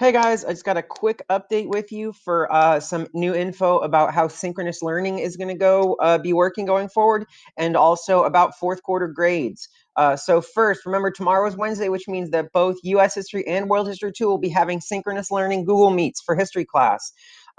Hey guys, I just got a quick update with you for some new info about how synchronous learning is going to be working going forward, and also about fourth quarter grades. So first, remember tomorrow is Wednesday, which means that both U.S. History and World History 2 will be having synchronous learning Google Meets for history class.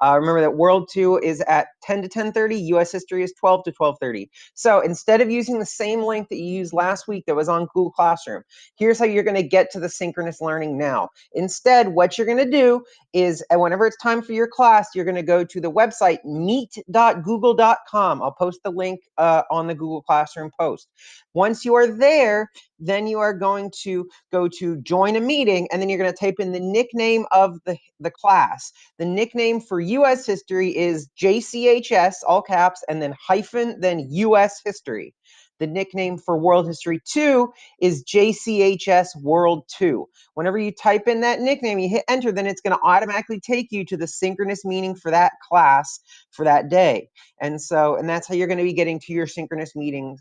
Remember that World 2 is at 10 to 10:30, U.S. History is 12 to 12:30. So instead of using the same link that you used last week that was on Google Classroom, here's how you're going to get to the synchronous learning now. Instead, what you're going to do is, whenever it's time for your class, you're going to go to the website meet.google.com. I'll post the link on the Google Classroom post. Once you are there, then you are going to go to join a meeting, and then you're going to type in the nickname of the class. The nickname for US History is JCHS, all caps, and then hyphen, then US History. The nickname for World History 2 is JCHS World 2. Whenever you type in that nickname, you hit enter, then it's going to automatically take you to the synchronous meeting for that class for that day. And that's how you're going to be getting to your synchronous meetings,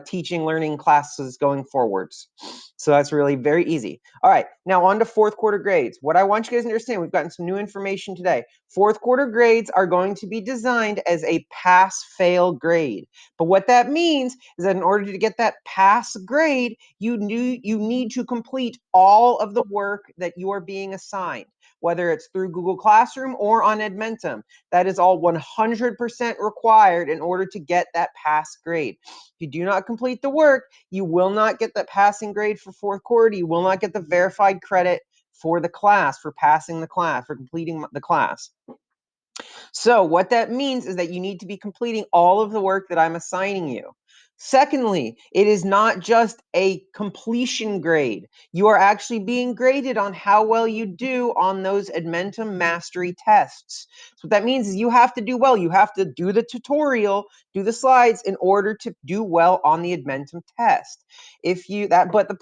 teaching, learning classes going forwards. So that's really very easy. All right, now on to fourth quarter grades. What I want you guys to understand, we've gotten some new information today. Fourth quarter grades are going to be designed as a pass-fail grade. But what that means is that in order to get that pass grade, you need to complete all of the work that you are being assigned, whether it's through Google Classroom or on Edmentum. That is all 100% required in order to get that pass grade. If you do not complete the work, you will not get that passing grade for fourth quarter. You will not get the verified credit for the class, for passing the class, for completing the class. So what that means is that you need to be completing all of the work that I'm assigning you. Secondly, it is not just a completion grade. You are actually being graded on how well you do on those Edmentum mastery tests. So what that means is you have to do well. You have to do the tutorial, do the slides in order to do well on the Edmentum test. But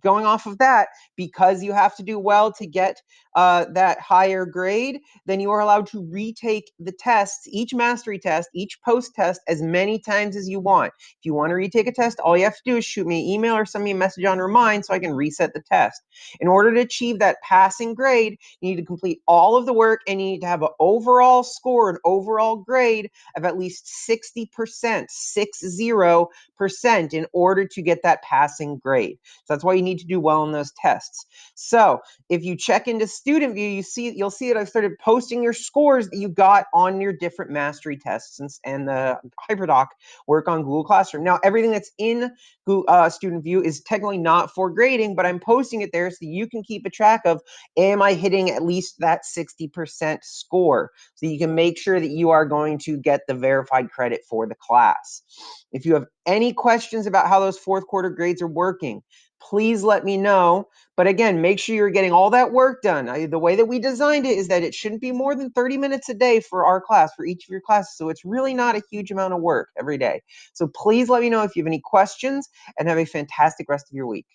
going off of that, because you have to do well to get that higher grade, then you are allowed to retake the tests, each mastery test, each post test, as many times as you want. If you want to retake a test, all you have to do is shoot me an email or send me a message on Remind so I can reset the test. In order to achieve that passing grade, you need to complete all of the work, and you need to have an overall score, an overall grade of at least 60%, 60%, in order to get that passing grade. So that's why you need to do well in those tests. So if you check into Student View, you'll see that I've started posting your scores that you got on your different mastery tests and the HyperDoc work on Google Classroom. Now, everything that's in Student View is technically not for grading, but I'm posting it there so you can keep a track of, am I hitting at least that 60% score? So you can make sure that you are going to get the verified credit for the class. If you have any questions about how those fourth quarter grades are working, please let me know. But again, make sure you're getting all that work done. The way that we designed it is that it shouldn't be more than 30 minutes a day for our class, for each of your classes. So it's really not a huge amount of work every day. So please let me know if you have any questions, and have a fantastic rest of your week.